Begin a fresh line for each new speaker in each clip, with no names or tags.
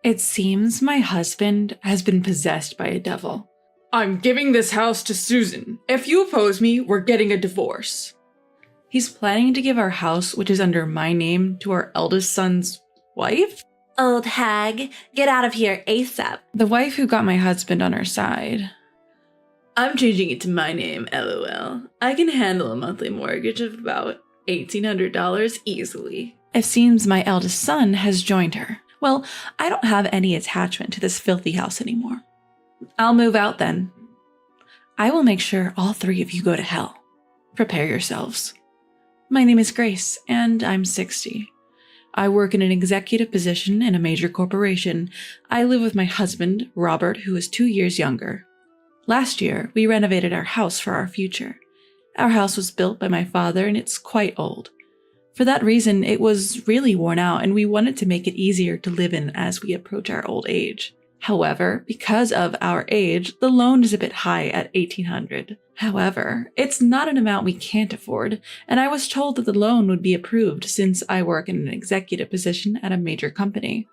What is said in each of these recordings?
It seems my husband has been possessed by a devil.
I'm giving this house to Susan. If you oppose me, we're getting a divorce.
He's planning to give our house, which is under my name, to our eldest son's wife?
Old hag, get out of here ASAP.
The wife who got my husband on her side.
I'm changing it to my name, LOL. I can handle a monthly mortgage of about $1,800 easily.
It seems my eldest son has joined her. Well, I don't have any attachment to this filthy house anymore. I'll move out then. I will make sure all three of you go to hell. Prepare yourselves. My name is Grace, and I'm 60. I work in an executive position in a major corporation. I live with my husband, Robert, who is 2 years younger. Last year, we renovated our house for our future. Our house was built by my father, and it's quite old. For that reason, it was really worn out, and we wanted to make it easier to live in as we approach our old age. However, because of our age, the loan is a bit high at $1,800. However, it's not an amount we can't afford, and I was told that the loan would be approved since I work in an executive position at a major company.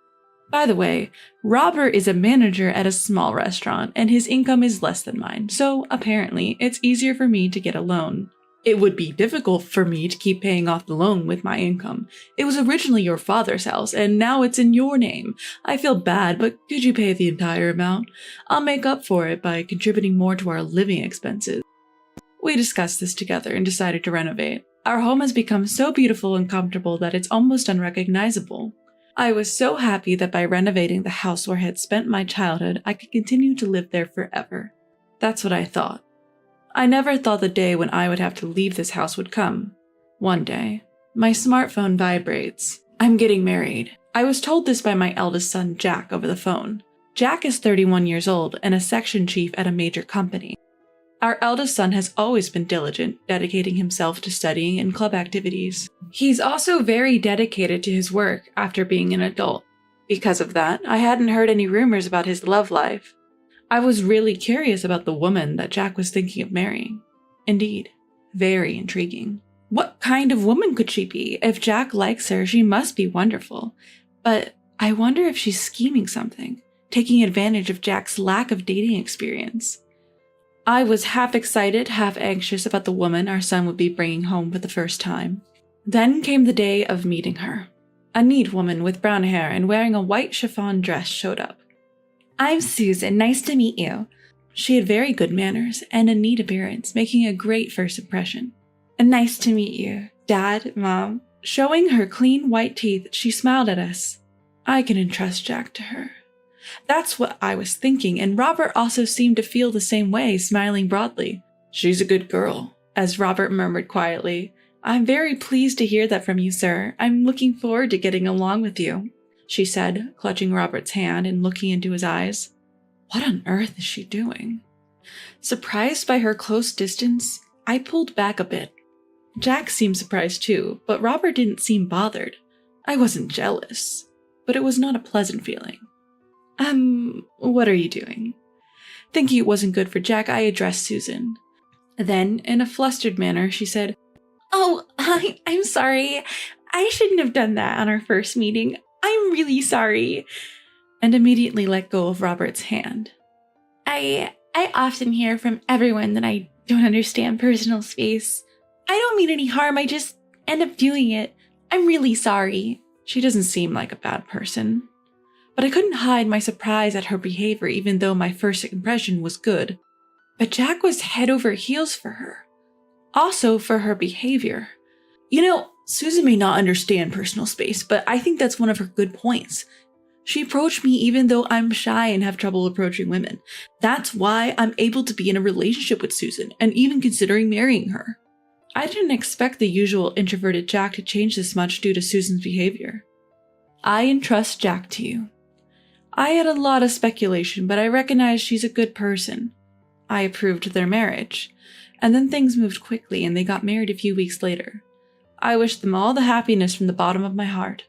By the way, Robert is a manager at a small restaurant, and his income is less than mine, so apparently it's easier for me to get a loan. It would be difficult for me to keep paying off the loan with my income. It was originally your father's house, and now it's in your name. I feel bad, but could you pay the entire amount? I'll make up for it by contributing more to our living expenses. We discussed this together and decided to renovate. Our home has become so beautiful and comfortable that it's almost unrecognizable. I was so happy that by renovating the house where I had spent my childhood, I could continue to live there forever. That's what I thought. I never thought the day when I would have to leave this house would come. One day, my smartphone vibrates. I'm getting married. I was told this by my eldest son, Jack, over the phone. Jack is 31 years old and a section chief at a major company. Our eldest son has always been diligent, dedicating himself to studying and club activities. He's also very dedicated to his work after being an adult. Because of that, I hadn't heard any rumors about his love life. I was really curious about the woman that Jack was thinking of marrying. Indeed, very intriguing. What kind of woman could she be? If Jack likes her, she must be wonderful. But I wonder if she's scheming something, taking advantage of Jack's lack of dating experience. I was half excited, half anxious about the woman our son would be bringing home for the first time. Then came the day of meeting her. A neat woman with brown hair and wearing a white chiffon dress showed up.
I'm Susan, nice to meet you.
She had very good manners and a neat appearance, making a great first impression.
Nice to meet you, Dad, Mom.
Showing her clean white teeth, she smiled at us. I can entrust Jack to her. That's what I was thinking, and Robert also seemed to feel the same way, smiling broadly. She's a good girl, as Robert murmured quietly. I'm very pleased to hear that from you, sir. I'm looking forward to getting along with you, she said, clutching Robert's hand and looking into his eyes. What on earth is she doing? Surprised by her close distance, I pulled back a bit. Jack seemed surprised too, but Robert didn't seem bothered. I wasn't jealous, but it was not a pleasant feeling. What are you doing? Thinking it wasn't good for Jack, I addressed Susan. Then, in a flustered manner, she said,
Oh, I'm sorry. I shouldn't have done that on our first meeting. I'm really sorry.
And immediately let go of Robert's hand.
I often hear from everyone that I don't understand personal space. I don't mean any harm, I just end up doing it. I'm really sorry.
She doesn't seem like a bad person. But I couldn't hide my surprise at her behavior even though my first impression was good. But Jack was head over heels for her. Also for her behavior. You know, Susan may not understand personal space, but I think that's one of her good points. She approached me even though I'm shy and have trouble approaching women. That's why I'm able to be in a relationship with Susan and even considering marrying her. I didn't expect the usual introverted Jack to change this much due to Susan's behavior. I entrust Jack to you. I had a lot of speculation, but I recognized she's a good person. I approved their marriage. And then things moved quickly and they got married a few weeks later. I wished them all the happiness from the bottom of my heart.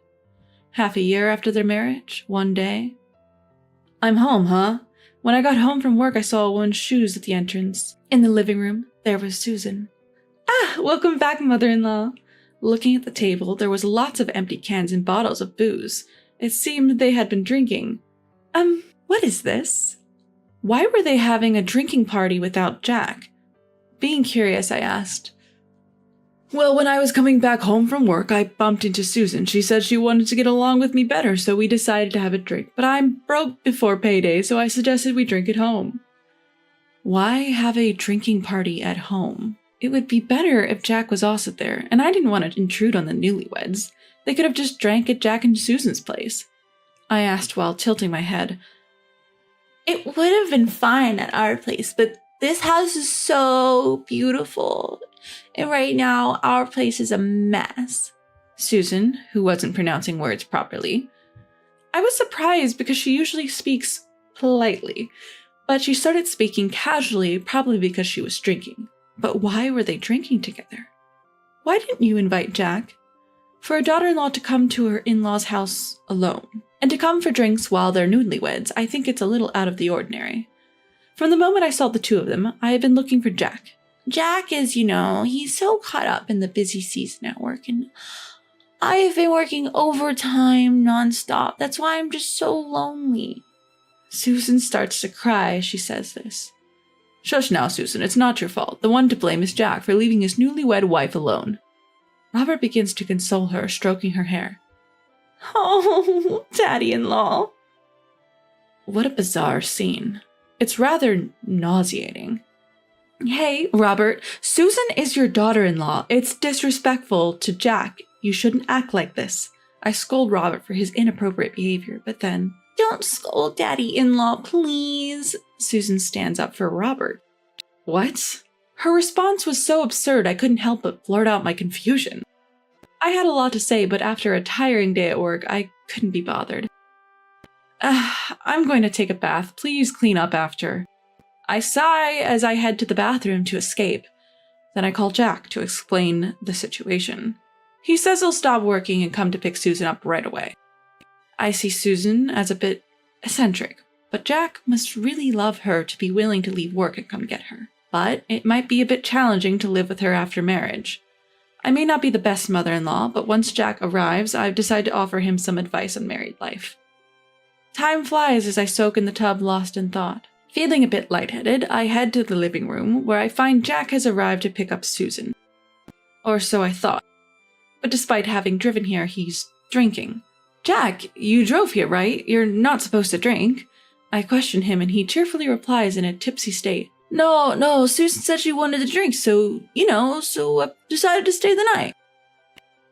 Half a year after their marriage, one day. I'm home, huh? When I got home from work, I saw a woman's shoes at the entrance. In the living room, there was Susan. Ah, welcome back, mother-in-law. Looking at the table, there was lots of empty cans and bottles of booze. It seemed they had been drinking. What is this? Why were they having a drinking party without Jack? Being curious, I asked. Well, when I was coming back home from work, I bumped into Susan. She said she wanted to get along with me better, so we decided to have a drink. But I'm broke before payday, so I suggested we drink at home. Why have a drinking party at home? It would be better if Jack was also there, and I didn't want to intrude on the newlyweds. They could have just drank at Jack and Susan's place. I asked while tilting my head.
It would have been fine at our place, but this house is so beautiful. And right now, our place is a mess.
Susan, who wasn't pronouncing words properly. I was surprised because she usually speaks politely, but she started speaking casually, probably because she was drinking. But why were they drinking together? Why didn't you invite Jack? For a daughter-in-law to come to her in-laws' house alone, and to come for drinks while they're newlyweds, I think it's a little out of the ordinary. From the moment I saw the two of them, I had been looking for Jack.
Jack is, he's so caught up in the busy season at work, and I've been working overtime nonstop. That's why I'm just so lonely.
Susan starts to cry as she says this. Shush now, Susan, it's not your fault. The one to blame is Jack for leaving his newlywed wife alone. Robert begins to console her, stroking her hair.
Oh, daddy-in-law.
What a bizarre scene. It's rather nauseating. Hey, Robert, Susan is your daughter-in-law. It's disrespectful to Jack. You shouldn't act like this. I scold Robert for his inappropriate behavior, but then...
Don't scold daddy-in-law, please.
Susan stands up for Robert. What? Her response was so absurd I couldn't help but blurt out my confusion. I had a lot to say, but after a tiring day at work, I couldn't be bothered. I'm going to take a bath. Please clean up after. I sigh as I head to the bathroom to escape. Then I call Jack to explain the situation. He says he'll stop working and come to pick Susan up right away. I see Susan as a bit eccentric, but Jack must really love her to be willing to leave work and come get her. But it might be a bit challenging to live with her after marriage. I may not be the best mother-in-law, but once Jack arrives, I've decided to offer him some advice on married life. Time flies as I soak in the tub, lost in thought. Feeling a bit lightheaded, I head to the living room, where I find Jack has arrived to pick up Susan. Or so I thought. But despite having driven here, he's drinking. Jack, you drove here, right? You're not supposed to drink. I question him, and he cheerfully replies in a tipsy state. No, Susan said she wanted to drink, so I decided to stay the night.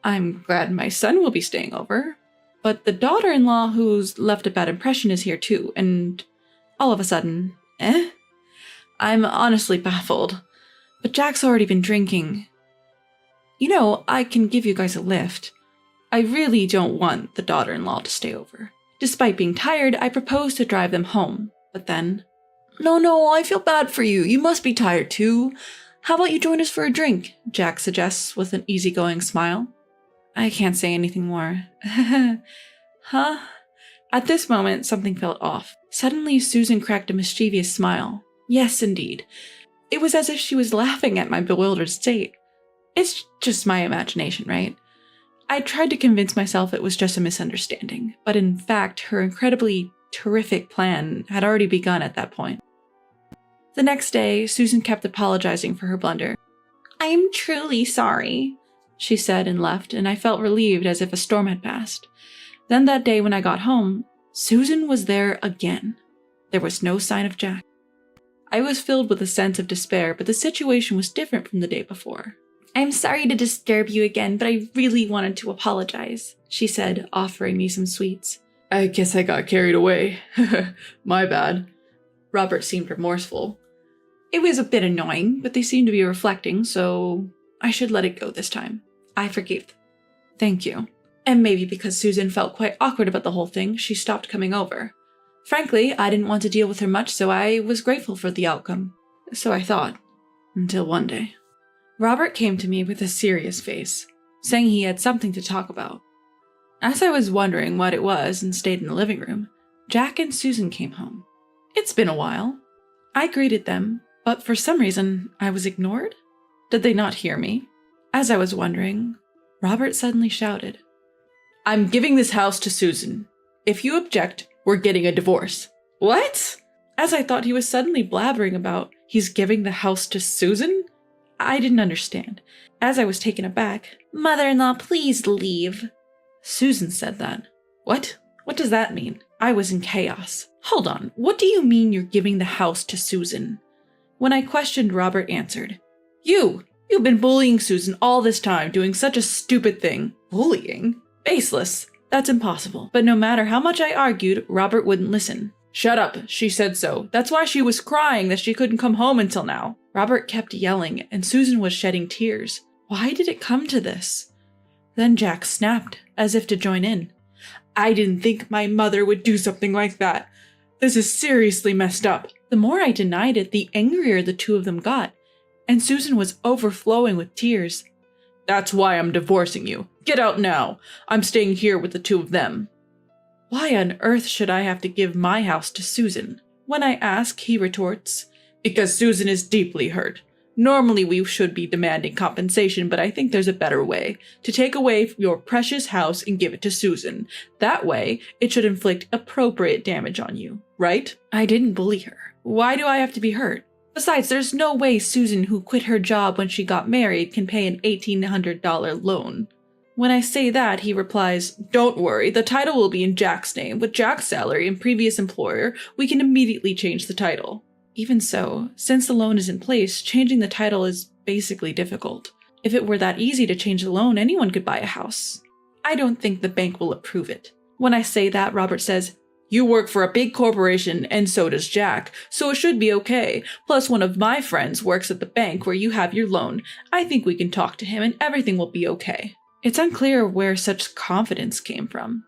I'm glad my son will be staying over. But the daughter-in-law who's left a bad impression is here too, and all of a sudden, I'm honestly baffled. But Jack's already been drinking. I can give you guys a lift. I really don't want the daughter-in-law to stay over. Despite being tired, I propose to drive them home. But then... No, I feel bad for you. You must be tired too. How about you join us for a drink? Jack suggests with an easygoing smile. I can't say anything more. Huh? At this moment, something felt off. Suddenly, Susan cracked a mischievous smile. Yes, indeed. It was as if she was laughing at my bewildered state. It's just my imagination, right? I tried to convince myself it was just a misunderstanding, but in fact, her incredibly terrific plan had already begun at that point. The next day, Susan kept apologizing for her blunder.
I'm truly sorry,
she said and left, and I felt relieved as if a storm had passed. Then that day when I got home, Susan was there again. There was no sign of Jack. I was filled with a sense of despair, but the situation was different from the day before.
I'm sorry to disturb you again, but I really wanted to apologize, she said, offering me some sweets.
I guess I got carried away. My bad. Robert seemed remorseful.
It was a bit annoying, but they seemed to be reflecting, so I should let it go this time. I forgave them. Thank you. And maybe because Susan felt quite awkward about the whole thing, she stopped coming over. Frankly, I didn't want to deal with her much, so I was grateful for the outcome. So I thought. Until one day. Robert came to me with a serious face, saying he had something to talk about. As I was wondering what it was and stayed in the living room, Jack and Susan came home. It's been a while. I greeted them, but for some reason, I was ignored. Did they not hear me? As I was wondering, Robert suddenly shouted, I'm giving this house to Susan. If you object,
We're getting a divorce. What?
As I thought he was suddenly blabbering about he's giving the house to Susan, I didn't understand. As I was taken aback,
Mother-in-law, please leave.
Susan said that. What? What does that mean? I was in chaos. Hold on, what do you mean you're giving the house to Susan? When I questioned, Robert answered, You've been bullying Susan all this time, doing such a stupid thing. Bullying? Baseless. That's impossible. But no matter how much I argued, Robert wouldn't listen. Shut up, she said so. That's why she was crying that she couldn't come home until now. Robert kept yelling, and Susan was shedding tears. Why did it come to this? Then Jack snapped, as if to join in. I didn't think my mother would do something like that. This is seriously messed up. The more I denied it, the angrier the two of them got, and Susan was overflowing with tears. That's why I'm divorcing you. Get out now. I'm staying here with the two of them. Why on earth should I have to give my house to Susan? When I ask, he retorts, Because Susan is deeply hurt. Normally we should be demanding compensation, but I think there's a better way. To take away your precious house and give it to Susan. That way, it should inflict appropriate damage on you, right? I didn't bully her. Why do I have to be hurt? Besides, there's no way Susan, who quit her job when she got married, can pay an $1,800 loan. When I say that, he replies, Don't worry, the title will be in Jack's name. With Jack's salary and previous employer, we can immediately change the title. Even so, since the loan is in place, changing the title is basically difficult. If it were that easy to change the loan, anyone could buy a house. I don't think the bank will approve it. When I say that, Robert says, You work for a big corporation, and so does Jack, so it should be okay. Plus, one of my friends works at the bank where you have your loan. I think we can talk to him and everything will be okay. It's unclear where such confidence came from.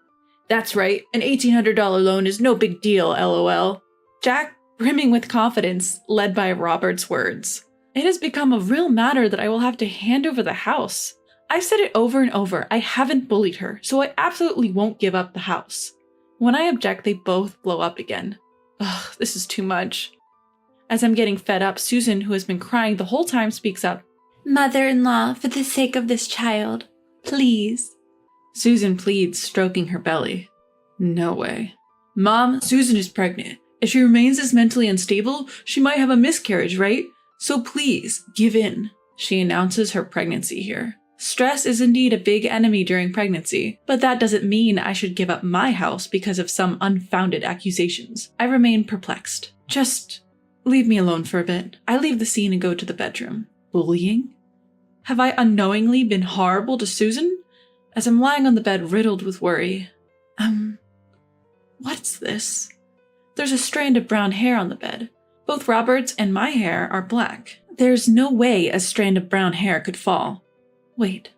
That's right, an $1,800 loan is no big deal, LOL. Jack, brimming with confidence, led by Robert's words. It has become a real matter that I will have to hand over the house. I've said it over and over, I haven't bullied her, so I absolutely won't give up the house. When I object, they both blow up again. Ugh, this is too much. As I'm getting fed up, Susan, who has been crying the whole time, speaks up.
Mother-in-law, for the sake of this child, please.
Susan pleads, stroking her belly. No way. Mom, Susan is pregnant. If she remains as mentally unstable, she might have a miscarriage, right? So please, give in. She announces her pregnancy here. Stress is indeed a big enemy during pregnancy, but that doesn't mean I should give up my house because of some unfounded accusations. I remain perplexed. Just leave me alone for a bit. I leave the scene and go to the bedroom. Bullying? Have I unknowingly been horrible to Susan? As I'm lying on the bed riddled with worry. What's this? There's a strand of brown hair on the bed. Both Robert's and my hair are black. There's no way a strand of brown hair could fall. Wait,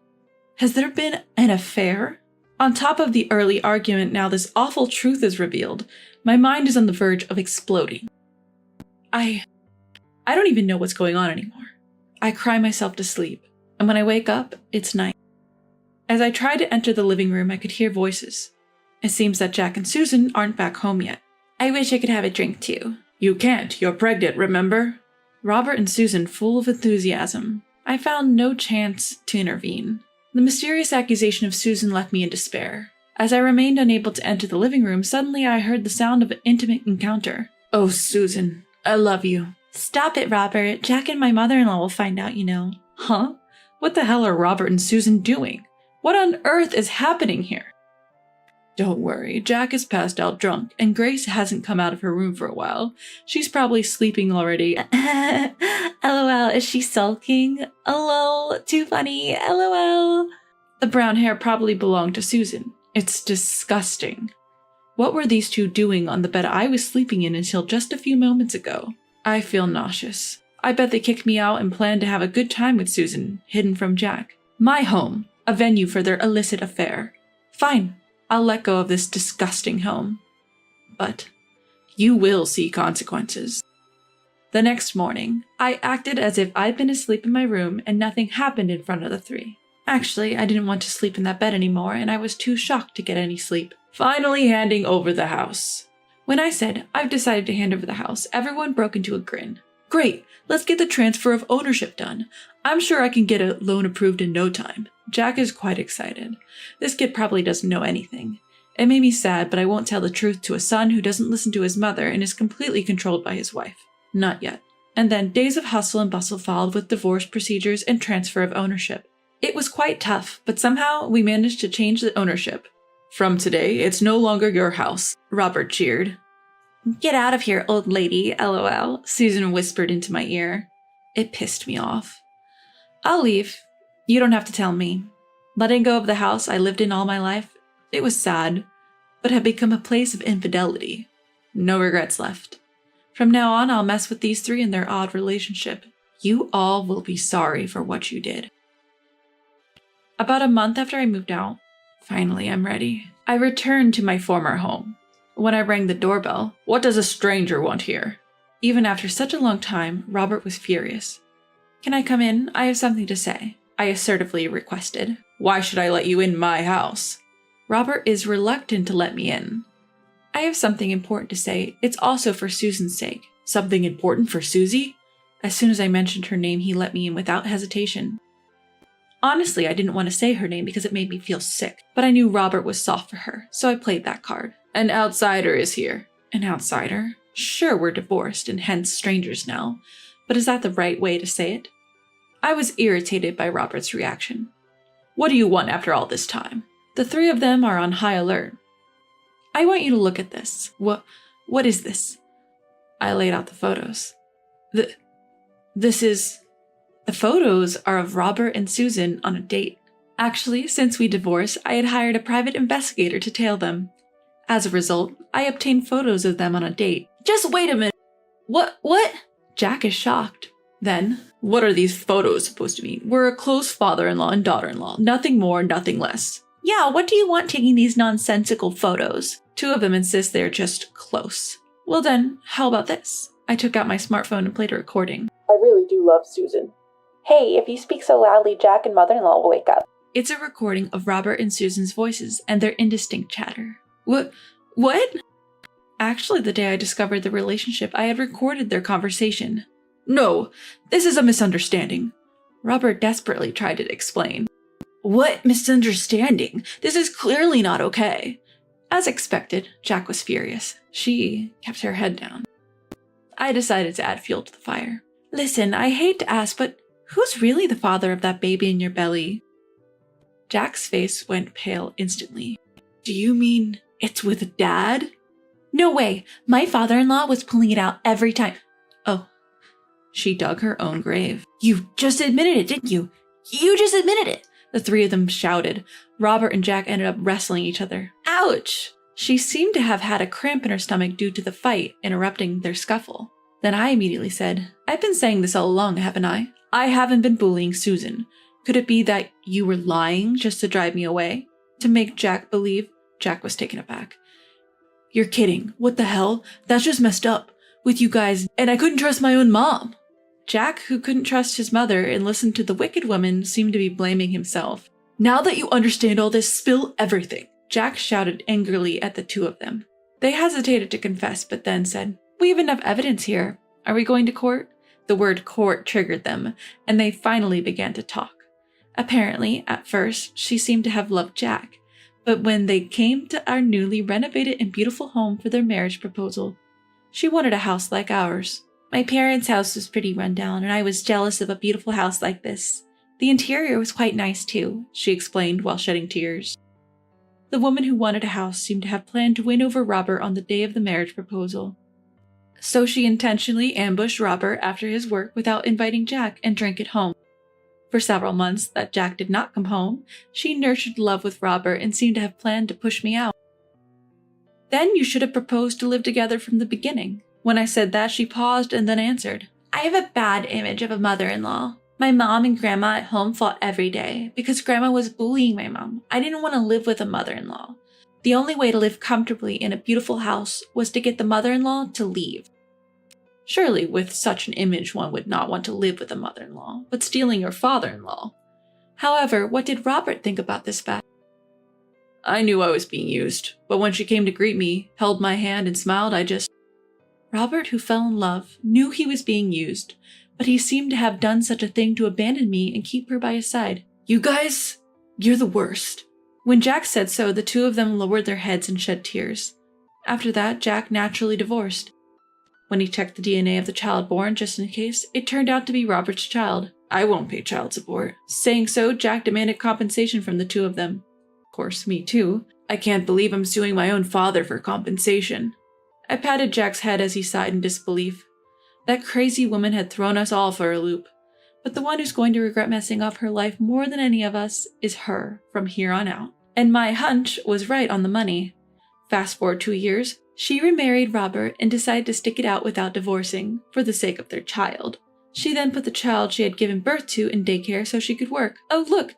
has there been an affair? On top of the early argument, now this awful truth is revealed. My mind is on the verge of exploding. I don't even know what's going on anymore. I cry myself to sleep, and when I wake up, it's night. As I try to enter the living room, I could hear voices. It seems that Jack and Susan aren't back home yet.
I wish I could have a drink too.
You can't, you're pregnant, remember? Robert and Susan, full of enthusiasm. I found no chance to intervene. The mysterious accusation of Susan left me in despair. As I remained unable to enter the living room, suddenly I heard the sound of an intimate encounter. Oh, Susan, I love you.
Stop it, Robert. Jack and my mother-in-law will find out, you know.
Huh? What the hell are Robert and Susan doing? What on earth is happening here? Don't worry, Jack is passed out drunk, and Grace hasn't come out of her room for a while. She's probably sleeping already.
LOL, is she sulking? LOL, too funny, LOL.
The brown hair probably belonged to Susan. It's disgusting. What were these two doing on the bed I was sleeping in until just a few moments ago? I feel nauseous. I bet they kicked me out and planned to have a good time with Susan, hidden from Jack. My home, a venue for their illicit affair. Fine. I'll let go of this disgusting home. But you will see consequences. The next morning, I acted as if I'd been asleep in my room and nothing happened in front of the three. Actually, I didn't want to sleep in that bed anymore, and I was too shocked to get any sleep. Finally handing over the house. When I said, I've decided to hand over the house, everyone broke into a grin. Great, let's get the transfer of ownership done. I'm sure I can get a loan approved in no time. Jack is quite excited. This kid probably doesn't know anything. It made me sad, but I won't tell the truth to a son who doesn't listen to his mother and is completely controlled by his wife. Not yet. And then days of hustle and bustle followed with divorce procedures and transfer of ownership. It was quite tough, but somehow we managed to change the ownership. From today, it's no longer your house, Robert cheered.
Get out of here, old lady,
LOL, Susan whispered into my ear. It pissed me off. I'll leave. You don't have to tell me. Letting go of the house I lived in all my life, it was sad, but had become a place of infidelity. No regrets left. From now on, I'll mess with these three and their odd relationship. You all will be sorry for what you did. About a month after I moved out, finally I'm ready. I returned to my former home. When I rang the doorbell, "What does a stranger want here?" Even after such a long time, Robert was furious. "Can I come in? I have something to say," I assertively requested. "Why should I let you in my house?" Robert is reluctant to let me in. "I have something important to say. It's also for Susan's sake." "Something important for Susie?" As soon as I mentioned her name, he let me in without hesitation. Honestly, I didn't want to say her name because it made me feel sick, but I knew Robert was soft for her, so I played that card. "An outsider is here." An outsider? Sure, we're divorced and hence strangers now, but is that the right way to say it? I was irritated by Robert's reaction. "What do you want after all this time?" The three of them are on high alert. "I want you to look at this." What is this?" I laid out the photos. The photos are of Robert and Susan on a date. Actually, since we divorced, I had hired a private investigator to tail them. As a result, I obtained photos of them on a date.
Just wait a minute. What?
Jack is shocked. Then, "What are these photos supposed to mean? We're a close father-in-law and daughter-in-law. Nothing more, nothing less."
Yeah, what do you want taking these nonsensical photos?
Two of them insist they're just close. Well then, how about this? I took out my smartphone and played a recording.
"I really do love Susan." "Hey, if you speak so loudly, Jack and mother-in-law will wake up."
It's a recording of Robert and Susan's voices and their indistinct chatter. What? Actually, the day I discovered the relationship, I had recorded their conversation. "No, this is a misunderstanding." Robert desperately tried to explain. "What misunderstanding? This is clearly not okay." As expected, Jack was furious. She kept her head down. I decided to add fuel to the fire. "Listen, I hate to ask, but who's really the father of that baby in your belly?" Jack's face went pale instantly. "Do you mean it's with Dad?"
No way. My father-in-law was pulling it out every time.
Oh, she dug her own grave.
You just admitted it, didn't you? You just admitted it.
The three of them shouted. Robert and Jack ended up wrestling each other. Ouch! She seemed to have had a cramp in her stomach due to the fight, interrupting their scuffle. Then I immediately said, "I've been saying this all along, haven't I? I haven't been bullying Susan. Could it be that you were lying just to drive me away? To make Jack believe?" Jack was taken aback. "You're kidding. What the hell? That's just messed up. With you guys, and I couldn't trust my own mom." Jack, who couldn't trust his mother and listened to the wicked woman, seemed to be blaming himself. "Now that you understand all this, spill everything." Jack shouted angrily at the two of them. They hesitated to confess, but then said, "We have enough evidence here. Are we going to court?" The word court triggered them, and they finally began to talk. Apparently, at first, she seemed to have loved Jack, but when they came to our newly renovated and beautiful home for their marriage proposal, she wanted a house like ours.
My parents' house was pretty run down, and I was jealous of a beautiful house like this. The interior was quite nice too,
she explained while shedding tears. The woman who wanted a house seemed to have planned to win over Robert on the day of the marriage proposal. So she intentionally ambushed Robert after his work without inviting Jack and drank at home. For several months that Jack did not come home, she nurtured love with Robert and seemed to have planned to push me out. "Then you should have proposed to live together from the beginning." When I said that, she paused and then answered,
I have a bad image of a mother-in-law. My mom and grandma at home fought every day because grandma was bullying my mom. I didn't want to live with a mother-in-law. The only way to live comfortably in a beautiful house was to get the mother-in-law to leave.
Surely, with such an image, one would not want to live with a mother-in-law, but stealing your father-in-law. However, what did Robert think about this fact? "I knew I was being used, but when she came to greet me, held my hand and smiled, Robert, who fell in love, knew he was being used, but he seemed to have done such a thing to abandon me and keep her by his side. "You guys, you're the worst." When Jack said so, the two of them lowered their heads and shed tears. After that, Jack naturally divorced. When he checked the DNA of the child born just in case, it turned out to be Robert's child. I won't pay child support. Saying so, Jack demanded compensation from the two of them. Of course, me too. I can't believe I'm suing my own father for compensation. I patted Jack's head as he sighed in disbelief. That crazy woman had thrown us all for a loop. But the one who's going to regret messing up her life more than any of us is her from here on out. And my hunch was right on the money. Fast forward 2 years, she remarried Robert and decided to stick it out without divorcing, for the sake of their child. She then put the child she had given birth to in daycare so she could work. Oh look,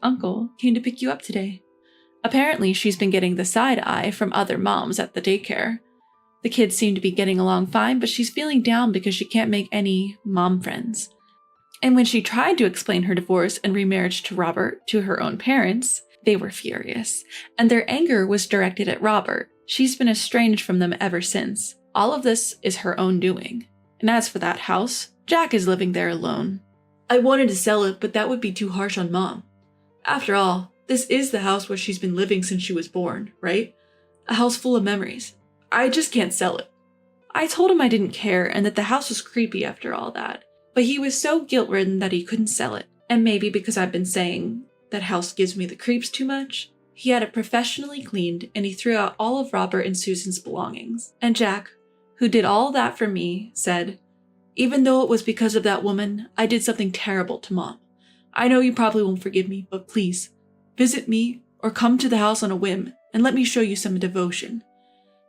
Uncle, came to pick you up today. Apparently, she's been getting the side eye from other moms at the daycare. The kids seem to be getting along fine, but she's feeling down because she can't make any mom friends. And when she tried to explain her divorce and remarriage to Robert to her own parents, they were furious, and their anger was directed at Robert. She's been estranged from them ever since. All of this is her own doing. And as for that house, Jack is living there alone. I wanted to sell it, but that would be too harsh on Mom. After all, this is the house where she's been living since she was born, right? A house full of memories. I just can't sell it. I told him I didn't care and that the house was creepy after all that, but he was so guilt-ridden that he couldn't sell it. And maybe because I've been saying that house gives me the creeps too much, he had it professionally cleaned and he threw out all of Robert and Susan's belongings. And Jack, who did all that for me, said, "Even though it was because of that woman, I did something terrible to Mom. I know you probably won't forgive me, but please, visit me or come to the house on a whim and let me show you some devotion."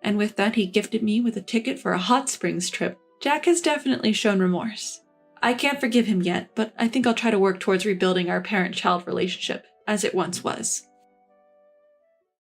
And with that, he gifted me with a ticket for a hot springs trip. Jack has definitely shown remorse. I can't forgive him yet, but I think I'll try to work towards rebuilding our parent-child relationship as it once was.